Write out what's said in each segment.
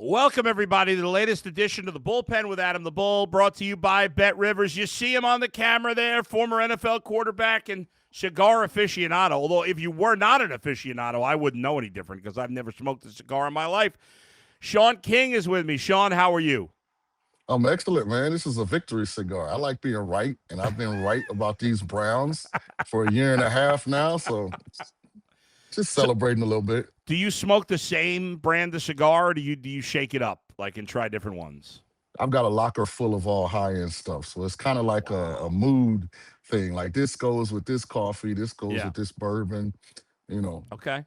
Welcome, everybody, to the latest edition of the Bullpen with Adam the Bull, brought to you by Bet Rivers. You see him on the camera there, former NFL quarterback and cigar aficionado. Although if you were not an aficionado, I wouldn't know any different because I've never smoked a cigar in my life. Shaun King is with me. Shaun, how are you? I'm excellent, man. This is a victory cigar. I like being right, and I've been right about these Browns for a year and a half now, so just So, celebrating a little bit. do you smoke the same brand of cigar, or do you shake it up, like, and try different ones? I've got a locker full of all high-end stuff, so it's kind of like a Wow. mood thing. Like this goes with this coffee, this goes Yeah. with this bourbon. You know, Okay.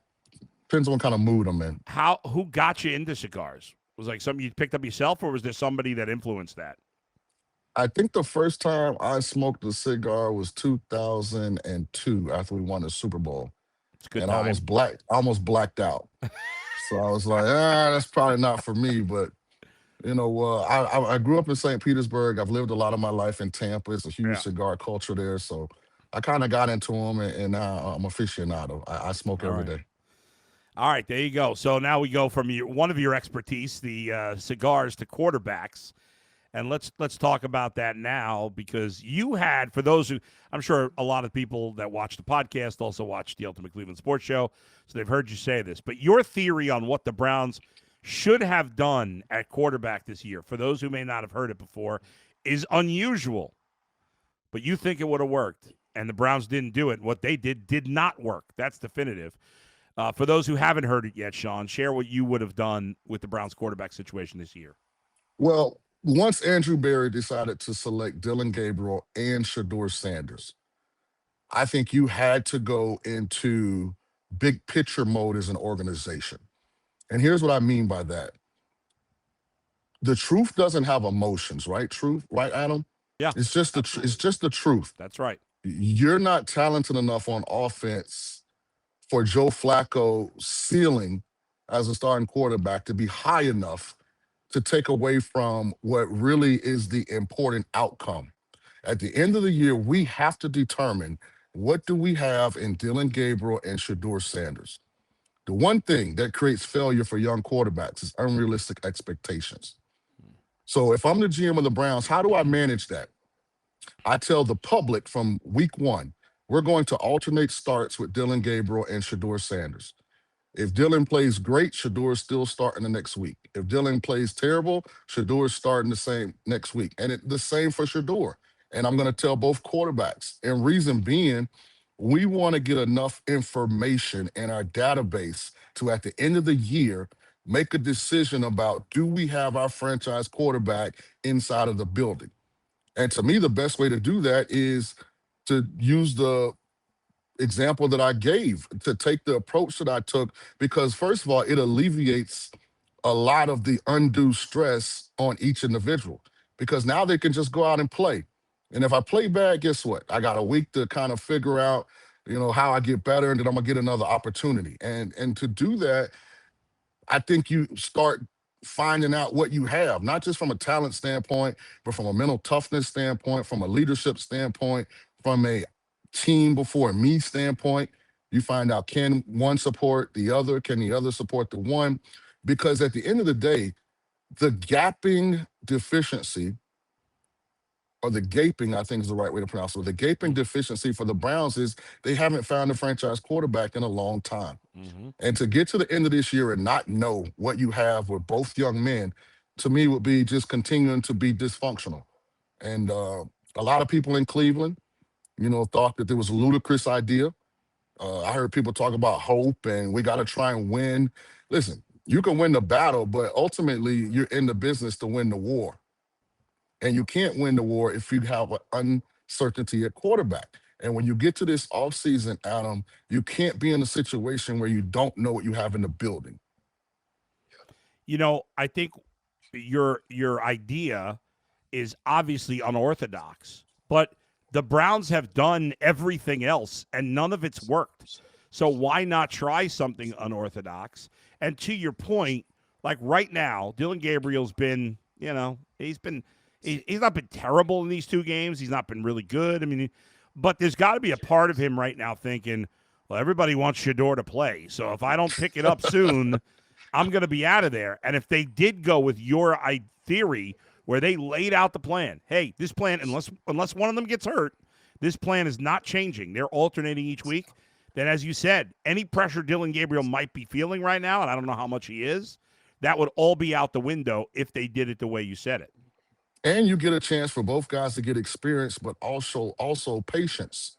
depends on what kind of mood I'm in. Who got you into cigars? Was it like something you picked up yourself, or was there somebody that influenced that? I think the first time I smoked a cigar was 2002 after we won the Super Bowl, It's a good and time. I almost blacked out. So I was like, that's probably not for me. But I grew up in St. Petersburg. I've lived a lot of my life in Tampa. It's a huge Yeah. cigar culture there. So I kind of got into them, and now I'm aficionado. I smoke All every right. day. All right, there you go. So now we go from one of your expertise, the cigars, to quarterbacks, and let's talk about that now because you had, for those who, I'm sure a lot of people that watch the podcast also watch the Ultimate Cleveland Sports Show, so they've heard you say this. But your theory on what the Browns should have done at quarterback this year, for those who may not have heard it before, is unusual. But you think it would have worked, and the Browns didn't do it. What they did not work. That's definitive. For those who haven't heard it yet, Shaun, share what you would have done with the Browns quarterback situation this year. Well, once Andrew Berry decided to select Dillon Gabriel and Shedeur Sanders, I think you had to go into big picture mode as an organization. And here's what I mean by that. The truth doesn't have emotions, right? Truth, right, Adam? Yeah, It's absolutely. just the truth. That's right. You're not talented enough on offense for Joe Flacco's ceiling as a starting quarterback to be high enough to take away from what really is the important outcome. At the end of the year, we have to determine what do we have in Dillon Gabriel and Shedeur Sanders. The one thing that creates failure for young quarterbacks is unrealistic expectations. So if I'm the GM of the Browns, how do I manage that? I tell the public from week one, we're going to alternate starts with Dillon Gabriel and Shedeur Sanders. If Dillon plays great, Shedeur is still starting the next week. If Dillon plays terrible, Shedeur is starting the same next week. And the same for Shedeur. And I'm going to tell both quarterbacks. And reason being, we want to get enough information in our database to, at the end of the year, make a decision about do we have our franchise quarterback inside of the building. And to me, the best way to do that is to use the example that I gave, to take the approach that I took, because first of all, it alleviates a lot of the undue stress on each individual because now they can just go out and play. And if I play bad, guess what? I got a week to kind of figure out, how I get better, and then I'm gonna get another opportunity. And to do that, I think you start finding out what you have, not just from a talent standpoint, but from a mental toughness standpoint, from a leadership standpoint, from a team before me standpoint. You find out, can one support the other? Can the other support the one? Because at the end of the day, the gapping deficiency, or the gaping, I think is the right way to pronounce it. The gaping deficiency for the Browns is they haven't found a franchise quarterback in a long time. Mm-hmm. And to get to the end of this year and not know what you have with both young men, to me, would be just continuing to be dysfunctional. And a lot of people in Cleveland, thought that there was a ludicrous idea. I heard people talk about hope and we got to try and win. Listen, you can win the battle, but ultimately you're in the business to win the war. And you can't win the war if you have an uncertainty at quarterback. And when you get to this offseason, Adam, you can't be in a situation where you don't know what you have in the building. I think your idea is obviously unorthodox, but the Browns have done everything else and none of it's worked. So why not try something unorthodox? And to your point, like right now, Dillon Gabriel's been, he's not been terrible in these two games. He's not been really good. I mean, but there's got to be a part of him right now thinking, well, everybody wants Shedeur to play. So if I don't pick it up soon, I'm going to be out of there. And if they did go with your theory where they laid out the plan, hey, this plan, unless one of them gets hurt, this plan is not changing. They're alternating each week. Then, as you said, any pressure Dillon Gabriel might be feeling right now, and I don't know how much he is, that would all be out the window if they did it the way you said it. And you get a chance for both guys to get experience, but also patience.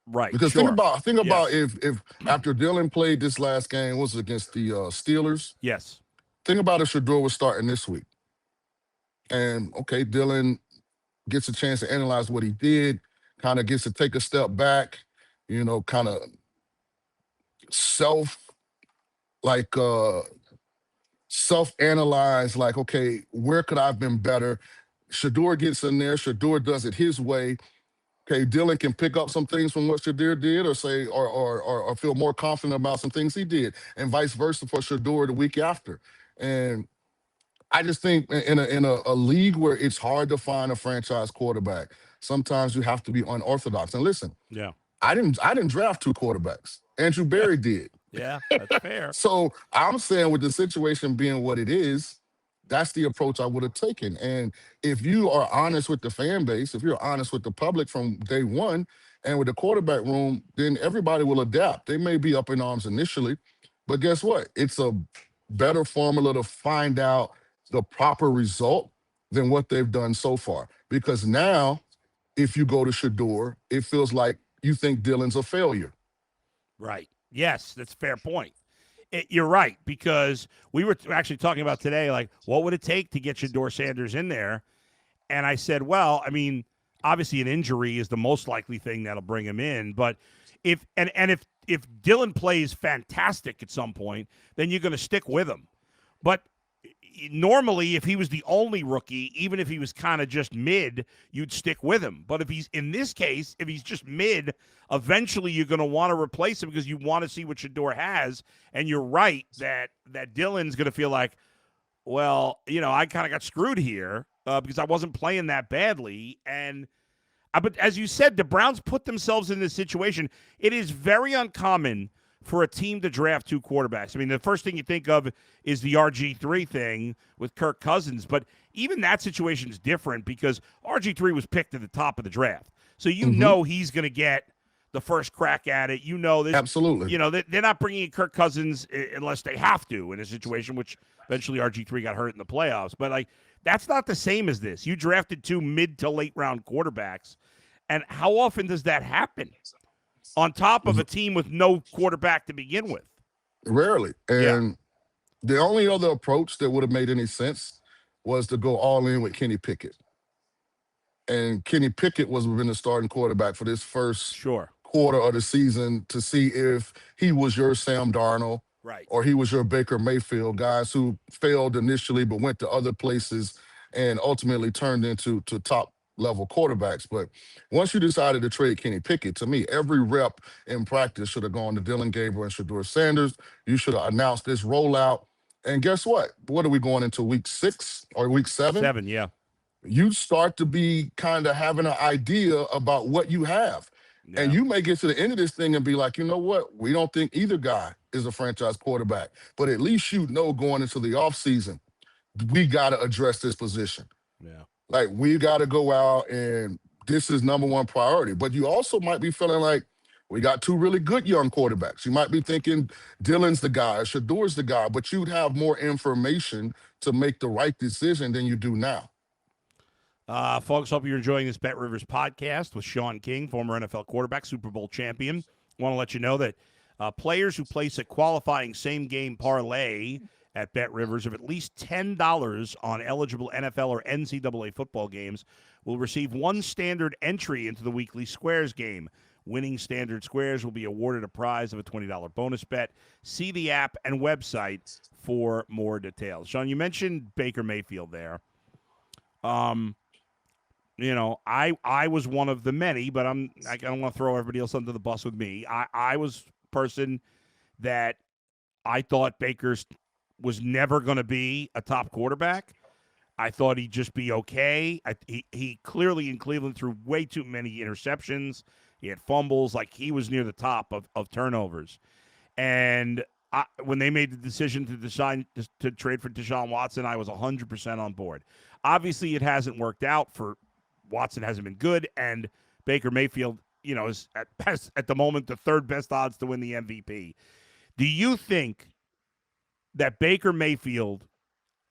Right. Because sure. think about Yes. if after Dillon played this last game, was against the Steelers. Yes. Think about if Shedeur was starting this week. And okay, Dillon gets a chance to analyze what he did, kind of gets to take a step back, kind of self like self-analyze, like, okay, where could I have been better? Shedeur gets in there, Shedeur does it his way. Okay, Dillon can pick up some things from what Shedeur did, or say, or feel more confident about some things he did, and vice versa for Shedeur the week after. And I just think in a league where it's hard to find a franchise quarterback, sometimes you have to be unorthodox. And listen, Yeah. I didn't draft two quarterbacks. Andrew Berry did. Yeah, that's fair. So I'm saying, with the situation being what it is, that's the approach I would have taken. And if you are honest with the fan base, if you're honest with the public from day one, and with the quarterback room, then everybody will adapt. They may be up in arms initially, but guess what? It's a better formula to find out the proper result than what they've done so far. Because now, if you go to Shedeur, it feels like you think Dillon's a failure. Right. Yes, that's a fair point. You're right, because we were actually talking about today, like, what would it take to get Shedeur Sanders in there? And I said, well, I mean, obviously an injury is the most likely thing that'll bring him in. But if Dillon plays fantastic at some point, then you're going to stick with him. But normally, if he was the only rookie, even if he was kind of just mid, you'd stick with him. But if he's, in this case, if he's just mid, eventually you're going to want to replace him because you want to see what Shedeur has. And you're right that Dillon's going to feel like, well, I kind of got screwed here because I wasn't playing that badly. And but as you said, the Browns put themselves in this situation. It is very uncommon for a team to draft two quarterbacks. I mean, the first thing you think of is the RG3 thing with Kirk Cousins, but even that situation is different because RG3 was picked at the top of the draft. So know he's going to get the first crack at it. This, absolutely. They're not bringing in Kirk Cousins unless they have to in a situation, which eventually RG3 got hurt in the playoffs. But, that's not the same as this. You drafted two mid to late round quarterbacks, and how often does that happen? On top of a team with no quarterback to begin with. Rarely. And the only other approach that would have made any sense was to go all in with Kenny Pickett. And Kenny Pickett was been the starting quarterback for this first quarter of the season, to see if he was your Sam Darnold, right, or he was your Baker Mayfield, guys who failed initially but went to other places and ultimately turned into top level quarterbacks. But once you decided to trade Kenny Pickett, to me, every rep in practice should have gone to Dillon Gabriel and Shedeur Sanders. You should have announced this rollout. And guess what? What are we going into, week 6 or week 7? 7, yeah. You start to be kind of having an idea about what you have. Yeah. And you may get to the end of this thing and be like, you know what? We don't think either guy is a franchise quarterback. But at least going into the offseason, we got to address this position. Yeah. Like, we got to go out, and this is number one priority. But you also might be feeling like we got two really good young quarterbacks. You might be thinking Dillon's the guy, Shedeur's the guy, but you'd have more information to make the right decision than you do now. Folks, hope you're enjoying this Bet Rivers podcast with Shaun King, former NFL quarterback, Super Bowl champion. Want to let you know that players who place a qualifying same-game parlay at Bet Rivers of at least $10 on eligible NFL or NCAA football games will receive one standard entry into the weekly Squares game. Winning standard squares will be awarded a prize of a $20 bonus bet. See the app and website for more details. Shaun, you mentioned Baker Mayfield there. I was one of the many, but I don't want to throw everybody else under the bus with me. I was a person that I thought Baker's was never going to be a top quarterback. I thought he'd just be okay. He clearly in Cleveland threw way too many interceptions. He had fumbles. Like, he was near the top of turnovers. And when they made the decision to trade for Deshaun Watson, I was 100% on board. Obviously, it hasn't worked out for Watson. Hasn't been good, and Baker Mayfield, is at best at the moment the third best odds to win the MVP. Do you think that Baker Mayfield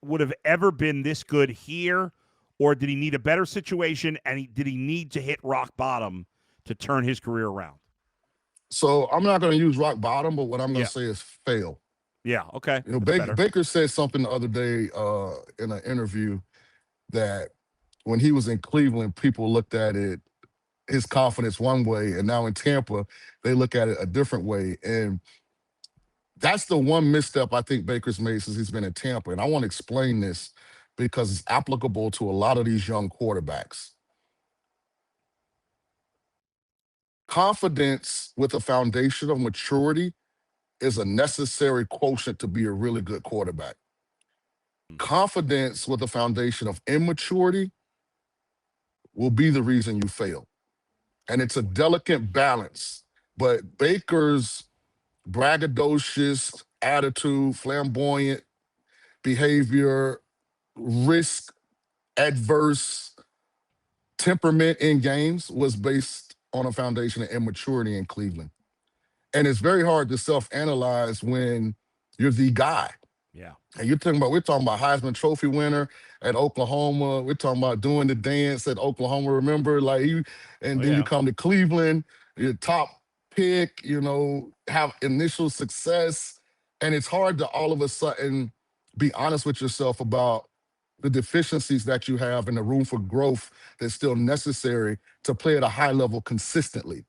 would have ever been this good here, or did he need a better situation, and did he need to hit rock bottom to turn his career around? So I'm not going to use rock bottom, but what I'm going Yeah. to say is fail. Yeah. Okay. You know, That's better. Baker said something the other day in an interview that when he was in Cleveland, people looked at it, his confidence one way, and now in Tampa, they look at it a different way. And that's the one misstep I think Baker's made since he's been in Tampa. And I want to explain this because it's applicable to a lot of these young quarterbacks. Confidence with a foundation of maturity is a necessary quotient to be a really good quarterback. Confidence with a foundation of immaturity will be the reason you fail. And it's a delicate balance. But Baker's braggadocious attitude, flamboyant behavior, risk adverse temperament in games was based on a foundation of immaturity in Cleveland. And it's very hard to self-analyze when you're the guy. Yeah. And we're talking about Heisman Trophy winner at Oklahoma. We're talking about doing the dance at Oklahoma. Remember, and then you come to Cleveland, your top pick, have initial success. And it's hard to all of a sudden be honest with yourself about the deficiencies that you have and the room for growth that's still necessary to play at a high level consistently.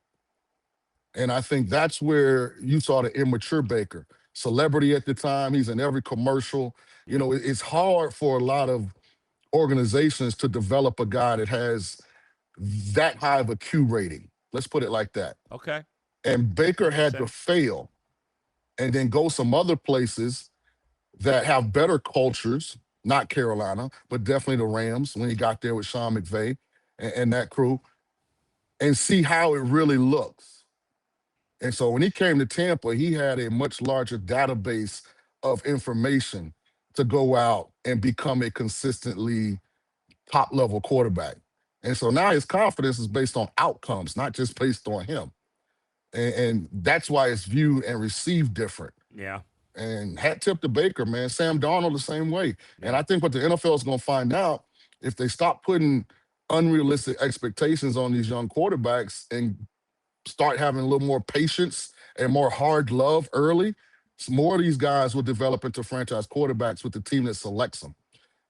And I think that's where you saw the immature Baker. Celebrity at the time, he's in every commercial. It's hard for a lot of organizations to develop a guy that has that high of a Q rating. Let's put it like that. Okay. And Baker had to fail and then go some other places that have better cultures, not Carolina, but definitely the Rams when he got there with Sean McVay and that crew, and see how it really looks. And so when he came to Tampa, he had a much larger database of information to go out and become a consistently top-level quarterback. And so now his confidence is based on outcomes, not just based on him. And that's why it's viewed and received different. Yeah. And hat tip to Baker, man. Sam Darnold the same way. Yeah. And I think what the NFL is going to find out, if they stop putting unrealistic expectations on these young quarterbacks and start having a little more patience and more hard love early, more of these guys will develop into franchise quarterbacks with the team that selects them.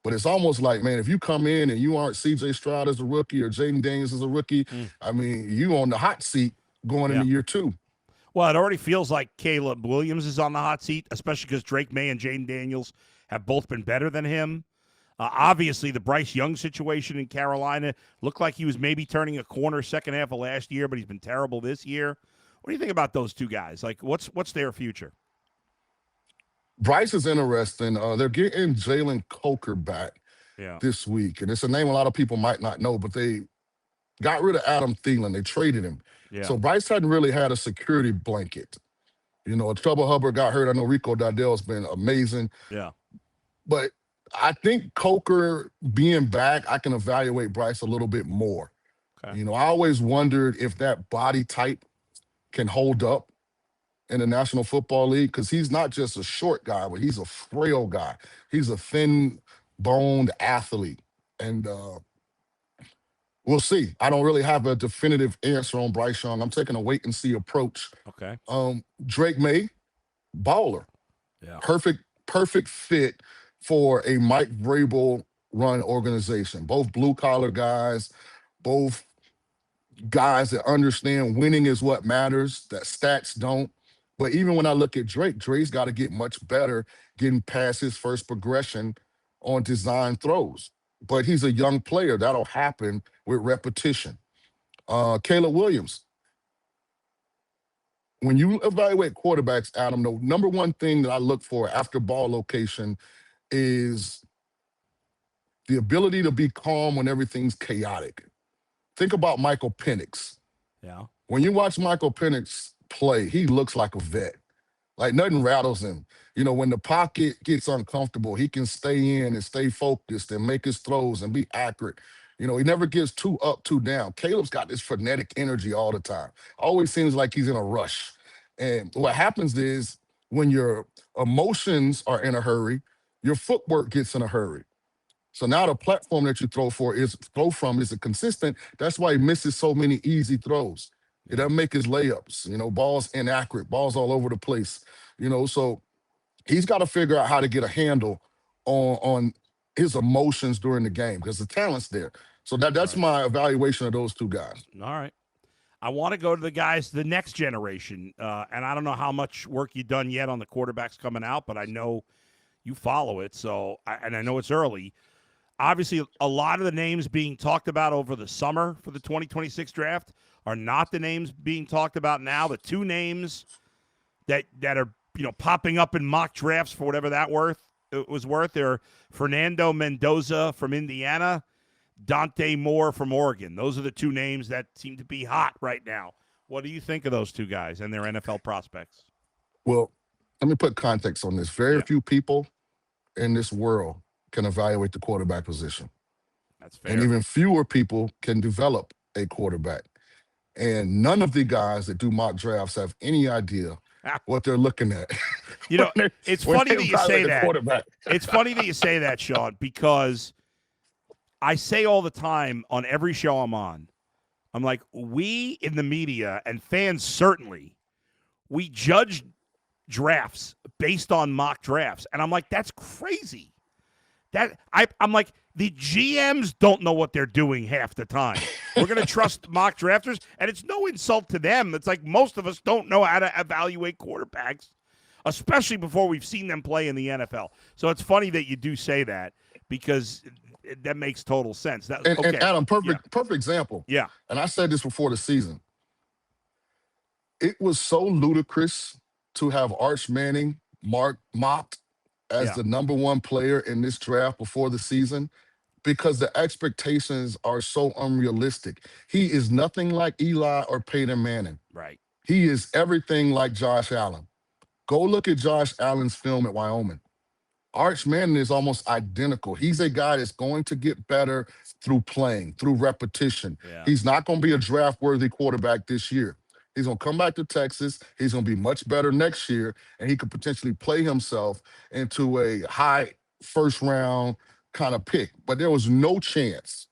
But it's almost like, man, if you come in and you aren't C.J. Stroud as a rookie or Jaden Daniels as a rookie, I mean, you on the hot seat going into year two. Well, it already feels like Caleb Williams is on the hot seat, especially because Drake May and Jaden Daniels have both been better than him. Obviously, the Bryce Young situation in Carolina looked like he was maybe turning a corner second half of last year, but he's been terrible this year. What do you think about those two guys? Like, what's their future? Bryce is interesting. They're getting Jalen Coker back this week, and it's a name a lot of people might not know, but they got rid of Adam Thielen. They traded him. Yeah. So Bryce hadn't really had a security blanket. Trouble Hubbard got hurt. I know Rico Dardell's been amazing. Yeah. But I think Coker being back, I can evaluate Bryce a little bit more. Okay. I always wondered if that body type can hold up in the National Football League, because he's not just a short guy, but he's a frail guy. He's a thin-boned athlete. And we'll see. I don't really have a definitive answer on Bryce Young. I'm taking a wait-and-see approach. Okay. Drake May, baller. Yeah. Perfect fit for a Mike Vrabel run organization. Both blue-collar guys, both guys that understand winning is what matters, that stats don't. But even when I look at Drake, Drake's got to get much better getting past his first progression on design throws. But he's a young player. That'll happen with repetition. Caleb Williams. When you evaluate quarterbacks, Adam, the number one thing that I look for after ball location is the ability to be calm when everything's chaotic. Think about Michael Penix. Yeah. When you watch Michael Penix play, he looks like a vet. Like nothing rattles him. When the pocket gets uncomfortable, he can stay in and stay focused and make his throws and be accurate. He never gets too up, too down. Caleb's got this frenetic energy all the time. Always seems like he's in a rush. And what happens is when your emotions are in a hurry, your footwork gets in a hurry. So now the platform that you throw from isn't consistent. That's why he misses so many easy throws. It Yeah. doesn't make his layups. Balls inaccurate, balls all over the place. So he's got to figure out how to get a handle on his emotions during the game because the talent's there. So All that's right. my evaluation of those two guys. All right. I want to go to the guys, the next generation. And I don't know how much work you've done yet on the quarterbacks coming out, but I know you follow it. And I know it's early. Obviously, a lot of the names being talked about over the summer for the 2026 draft are not the names being talked about now. The two names that are popping up in mock drafts for whatever that was worth. They're Fernando Mendoza from Indiana, Dante Moore from Oregon. Those are the two names that seem to be hot right now. What do you think of those two guys and their NFL prospects? Well, let me put context on this. Very Yeah, few people in this world can evaluate the quarterback position. that's And fair. even fewer people can develop a quarterback. And none of the guys that do mock drafts have any idea what they're looking at You when know, they, it's when funny they that you say evaluate a that. quarterback. It's funny that you say that, Shaun, because I say all the time on every show I'm on, I'm like, we in the media and fans certainly, we judge drafts based on mock drafts. And I'm like, that's crazy. I'm like, the GMs don't know what they're doing half the time. We're going to trust mock drafters, and it's no insult to them. It's like most of us don't know how to evaluate quarterbacks, especially before we've seen them play in the NFL. So it's funny that you do say that because that makes total sense. And Okay. Adam, Yeah. perfect example. Yeah. And I said this before the season. It was so ludicrous to have Arch Manning mocked as Yeah. the number one player in this draft before the season because the expectations are so unrealistic. He is nothing like Eli or Peyton Manning. Right. He is everything like Josh Allen. Go look at Josh Allen's film at Wyoming. Arch Manning is almost identical. He's a guy that's going to get better through playing, through repetition. Yeah. He's not going to be a draft worthy quarterback this year. He's going to come back to Texas. He's going to be much better next year, and he could potentially play himself into a high first round kind of pick. But there was no chance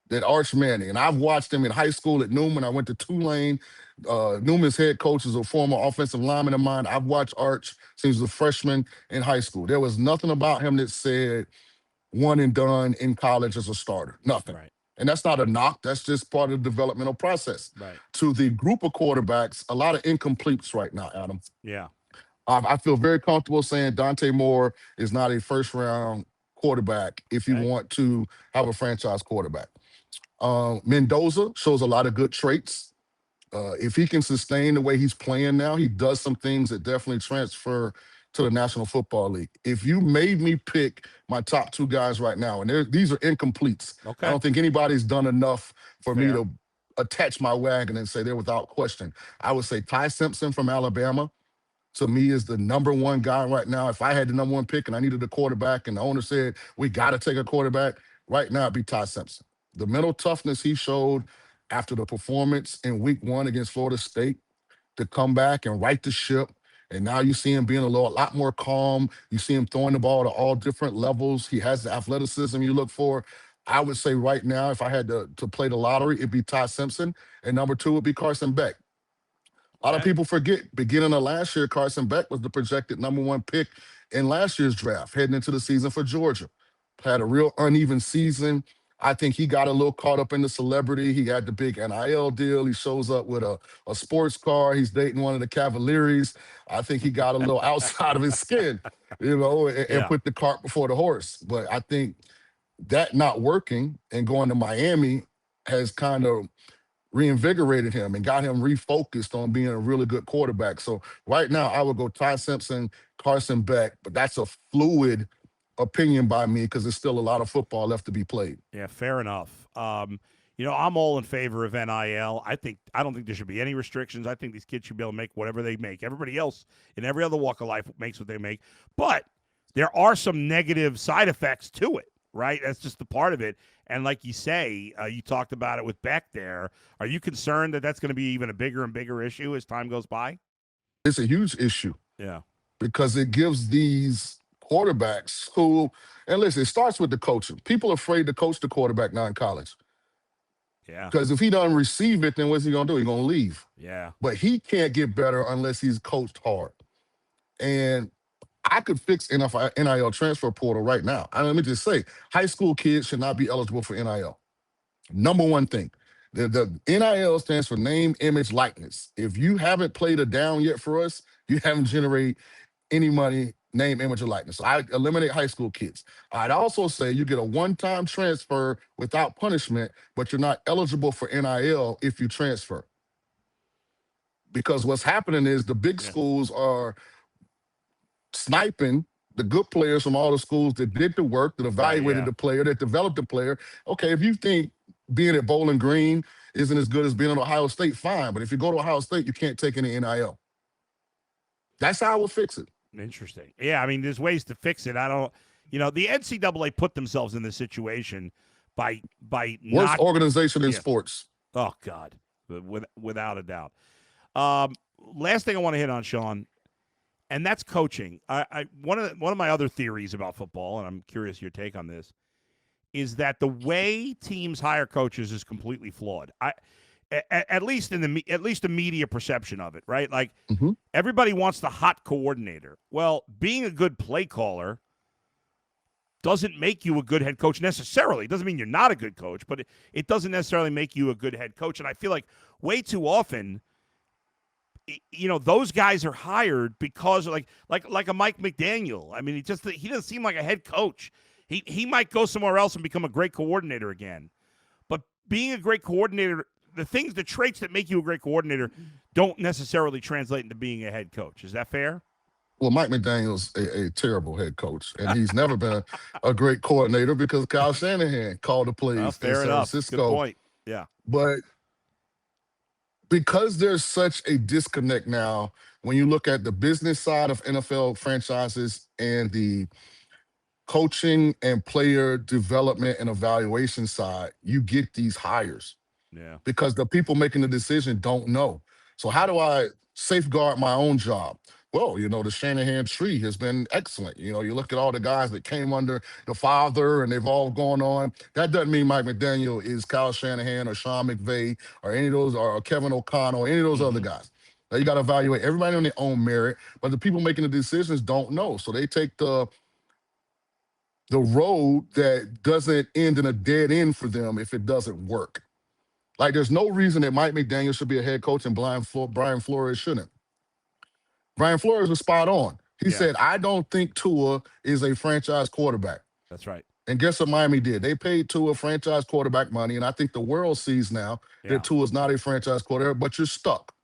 that Arch Manning, and I've watched him in high school at Newman. I went to Tulane. Newman's head coach is a former offensive lineman of mine. I've watched Arch since he was a freshman in high school. There was nothing about him that said one and done in college as a starter. Nothing. Right. And that's not a knock. That's just part of the developmental process. Right. To the group of quarterbacks, a lot of incompletes right now, Adam. Yeah. I feel very comfortable saying Dante Moore is not a first round quarterback if you Okay. want to have a franchise quarterback. Mendoza shows a lot of good traits. If he can sustain the way he's playing now, he does some things that definitely transfer to the National Football League. If you made me pick my top two guys right now, and these are incompletes, I Okay. don't think anybody's done enough for me Fair. to attach my wagon and say they're without question. I would say Ty Simpson from Alabama to me is the number one guy right now. If I had the number one pick and I needed a quarterback and the owner said, we got to take a quarterback, right now it'd be Ty Simpson. The mental toughness he showed after the performance in week one against Florida State to come back and right the ship. And now you see him being a lot more calm. You see him throwing the ball to all different levels. He has the athleticism you look for. I would say right now, if I had to play the lottery, it'd be Ty Simpson. And number two would be Carson Beck. A lot of Okay. people forget, beginning of last year, Carson Beck was the projected number one pick in last year's draft, heading into the season for Georgia. Had a real uneven season. I think he got a little caught up in the celebrity. He had the big NIL deal. He shows up with a sports car. He's dating one of the Cavaliers. I think he got a little outside of his skin, and Yeah. put the cart before the horse. But I think that not working and going to Miami has kind of reinvigorated him and got him refocused on being a really good quarterback. So right now, I would go Ty Simpson, Carson Beck, but that's a fluid opinion by me because there's still a lot of football left to be played. Yeah, fair enough. I'm all in favor of NIL. I don't think there should be any restrictions. I think these kids should be able to make whatever they make. Everybody else in every other walk of life makes what they make. But there are some negative side effects to it, right? That's just the part of it. And like you say, you talked about it with Beck there. Are you concerned that that's going to be even a bigger and bigger issue as time goes by? It's a huge issue Yeah. because it gives these quarterbacks who, and listen, it starts with the coaching. People are afraid to coach the quarterback now in college Yeah. because if he doesn't receive it, then what's he going to do? He's going to leave. Yeah. But he can't get better unless he's coached hard. And I could fix NIL transfer portal right now. Let me just say, high school kids should not be eligible for NIL. Number one thing. The NIL stands for name, image, likeness. If you haven't played a down yet for us, you haven't generated any money, name, image, or likeness. So I eliminate high school kids. I'd also say you get a one-time transfer without punishment, but you're not eligible for NIL if you transfer. Because what's happening is the big Yeah. schools are sniping the good players from all the schools that did the work, that Right. evaluated Yeah. the player, that developed the player. Okay, if you think being at Bowling Green isn't as good as being at Ohio State, fine. But if you go to Ohio State, you can't take any NIL. That's how I would fix it. Interesting. Yeah. I mean, there's ways to fix it. I don't. The NCAA put themselves in this situation by Worst not. organization in Yeah. sports. Oh God, without a doubt. Last thing I want to hit on, Shaun, and that's coaching. One of my other theories about football, and I'm curious your take on this, is that the way teams hire coaches is completely flawed. At least the media perception of it, right? Like Mhm. everybody wants the hot coordinator. Well, being a good play caller doesn't make you a good head coach necessarily. It doesn't mean you're not a good coach, but it doesn't necessarily make you a good head coach. And I feel like way too often, those guys are hired because like a Mike McDaniel. I mean, he doesn't seem like a head coach. He might go somewhere else and become a great coordinator again. But being a great coordinator, the traits that make you a great coordinator don't necessarily translate into being a head coach. Is that fair? Well, Mike McDaniel's a terrible head coach, and he's never been a great coordinator because Kyle Shanahan called the Well, plays in fair San enough. Good Francisco. point. Yeah. But because there's such a disconnect now when you look at the business side of NFL franchises and the coaching and player development and evaluation side, you get these hires Yeah. because the people making the decision don't know. So how do I safeguard my own job? Well, the Shanahan tree has been excellent. You look at all the guys that came under the father and they've all gone on. That doesn't mean Mike McDaniel is Kyle Shanahan or Sean McVay or any of those or Kevin O'Connell or any of those other Mm-hmm. guys. Now you got to evaluate everybody on their own merit, but the people making the decisions don't know. So they take the road that doesn't end in a dead end for them if it doesn't work. Like, there's no reason that Mike McDaniel should be a head coach and Brian Flores shouldn't. Brian Flores was spot on. He Yeah. said, I don't think Tua is a franchise quarterback. That's right. And guess what Miami did? They paid Tua franchise quarterback money, and I think the world sees now Yeah. that Tua is not a franchise quarterback, but you're stuck.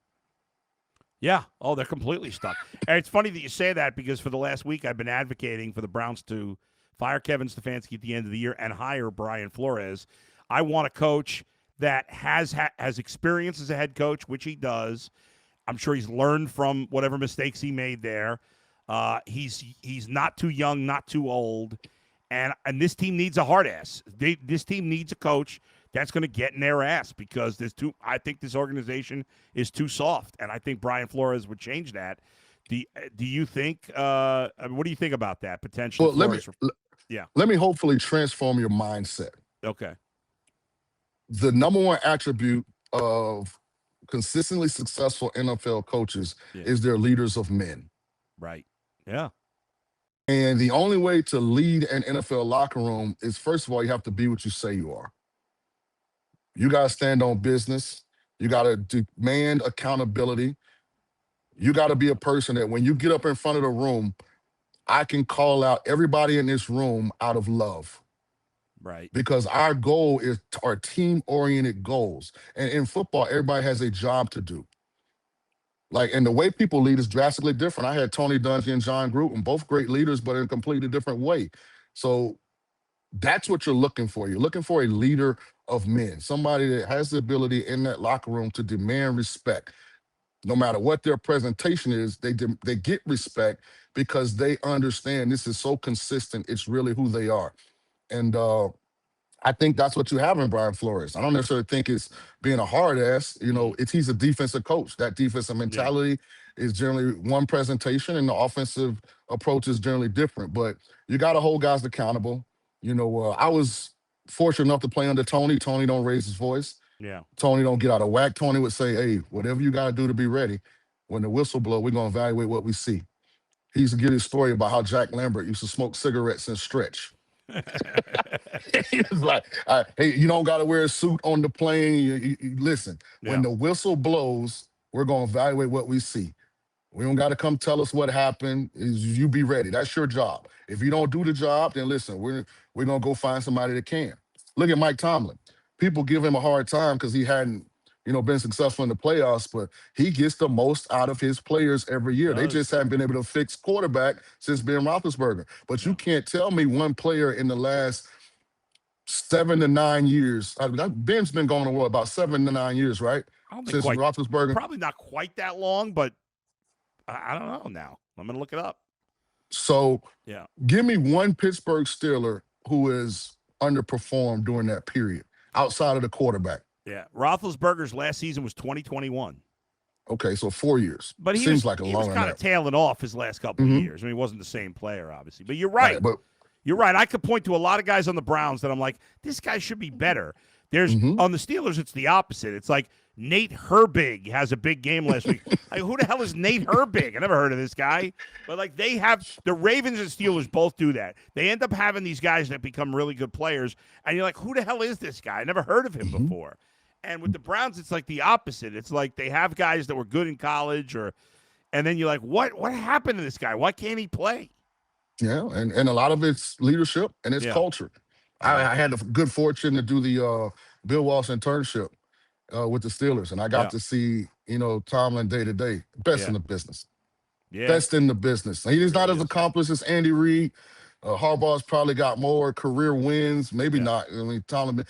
Yeah. Oh, they're completely stuck. And it's funny that you say that because for the last week I've been advocating for the Browns to fire Kevin Stefanski at the end of the year and hire Brian Flores. I want a coach that has experience as a head coach, which he does. I'm sure he's learned from whatever mistakes he made there. He's not too young, not too old, and this team needs a hard ass. This team needs a coach that's going to get in their ass because I think this organization is too soft, and I think Brian Flores would change that. Do you think? What do you think about that potentially? Well, Flores? Yeah. let me hopefully transform your mindset. Okay. The number one attribute of consistently successful NFL coaches Yeah. is they're leaders of men. Right. Yeah. And the only way to lead an NFL locker room is, first of all, you have to be what you say you are. You got to stand on business. You got to demand accountability. You got to be a person that when you get up in front of the room, I can call out everybody in this room out of love. Right. Because our goal is our team-oriented goals. And in football, everybody has a job to do. And the way people lead is drastically different. I had Tony Dungy and John Gruden, both great leaders, but in a completely different way. So That's what you're looking for. You're looking for a leader of men, somebody that has the ability in that locker room to demand respect. No matter what their presentation is, they get respect because they understand this is so consistent. It's really who they are. And I think that's what you have in Brian Flores. I don't necessarily think it's being a hard ass. He's a defensive coach. That defensive Yeah. mentality is generally one presentation, and the offensive approach is generally different. But you got to hold guys accountable. I was fortunate enough to play under Tony. Tony don't raise his voice. Yeah. Tony don't get out of whack. Tony would say, "Hey, whatever you got to do to be ready. When the whistle blow, we're gonna evaluate what we see." He used to give his story about how Jack Lambert used to smoke cigarettes and stretch. He was like, "Hey, you don't got to wear a suit on the plane. Listen, when the whistle blows, we're going to evaluate what we see. We don't got to come tell us what happened. You be ready. That's your job. If you don't do the job, then listen, we're going to go find somebody that can." Look at Mike Tomlin. People give him a hard time because he hadn't, been successful in the playoffs, but he gets the most out of his players every year. They just haven't been able to fix quarterback since Ben Roethlisberger. But you can't tell me one player in the last 7 to 9 years. Ben's been going to about 7 to 9 years, right? I don't think Since Roethlisberger. Probably not quite that long, but I don't know now. I'm going to look it up. So give me one Pittsburgh Steeler who is underperformed during that period outside of the quarterback. Yeah. Roethlisberger's last season was 2021. Okay, so 4 years. But he seems was, like a long was kind of tailing off his last couple of years. I mean, he wasn't the same player, obviously. But you're right. You're right. I could point to a lot of guys on the Browns that I'm like, this guy should be better. There's on the Steelers, it's the opposite. It's like Nate Herbig has a big game last week. Like, who the hell is Nate Herbig? I never heard of this guy. But like they have the Ravens and Steelers both do that. They end up having these guys that become really good players, and you're like, who the hell is this guy? I never heard of him before. And with the Browns, it's like the opposite. It's like they have guys that were good in college, and then you're like, what happened to this guy? Why can't he play? Yeah, and a lot of it's leadership and it's culture. I had the good fortune to do the Bill Walsh internship with the Steelers, and I got to see, Tomlin day to day, best in the business. Yeah. Best in the business. He's not as accomplished as Andy Reid. Harbaugh's probably got more career wins. Maybe not. I mean, Tomlin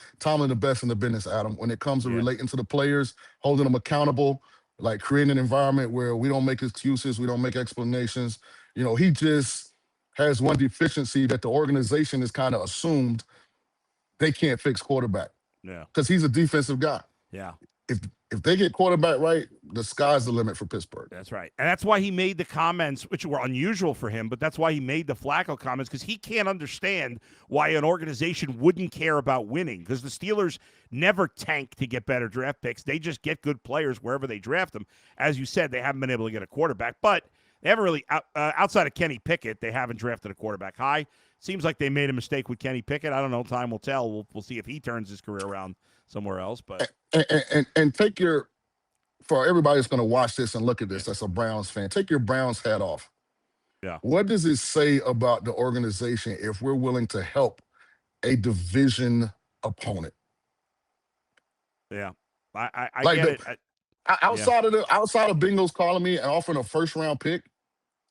the best in the business, Adam, when it comes to relating to the players, holding them accountable, like creating an environment where we don't make excuses, we don't make explanations. He just has one deficiency that the organization has kind of assumed they can't fix quarterback. Yeah. Because he's a defensive guy. Yeah. If they get quarterback right, the sky's the limit for Pittsburgh. That's right. And that's why he made the comments, which were unusual for him, but that's why he made the Flacco comments, because he can't understand why an organization wouldn't care about winning, because the Steelers never tank to get better draft picks. They just get good players wherever they draft them. As you said, they haven't been able to get a quarterback, but they haven't really, outside of Kenny Pickett, they haven't drafted a quarterback high. Seems like they made a mistake with Kenny Pickett. I don't know. Time will tell. We'll see if he turns his career around somewhere else. But and take for everybody that's going to watch this and look at this, that's a Browns fan, take your Browns hat off. Yeah. What does it say about the organization if we're willing to help a division opponent? Yeah, I like get it. Outside of Bengals calling me and offering a first-round pick,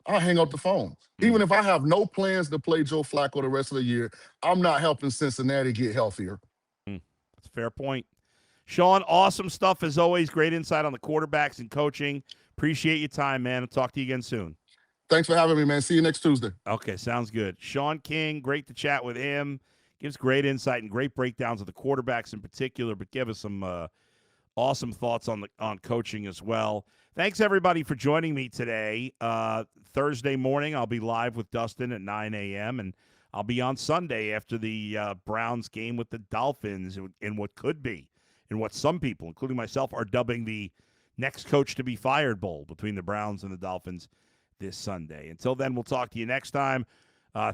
I'll hang up the phone. Even if I have no plans to play Joe Flacco the rest of the year, I'm not helping Cincinnati get healthier. That's a fair point. Shaun, awesome stuff as always. Great insight on the quarterbacks and coaching. Appreciate your time, man. I'll talk to you again soon. Thanks for having me, man. See you next Tuesday. Okay, sounds good. Shaun King, great to chat with him. Gives great insight and great breakdowns of the quarterbacks in particular, but give us some awesome thoughts on coaching as well. Thanks, everybody, for joining me today. Thursday morning, I'll be live with Dustin at 9 a.m., and I'll be on Sunday after the Browns game with the Dolphins in what could be, and what some people, including myself, are dubbing the next coach to be fired bowl between the Browns and the Dolphins this Sunday. Until then, we'll talk to you next time.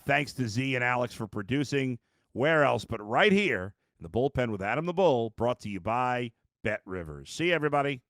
Thanks to Z and Alex for producing. Where else but right here in the Bullpen with Adam the Bull, brought to you by Bet Rivers. See you, everybody.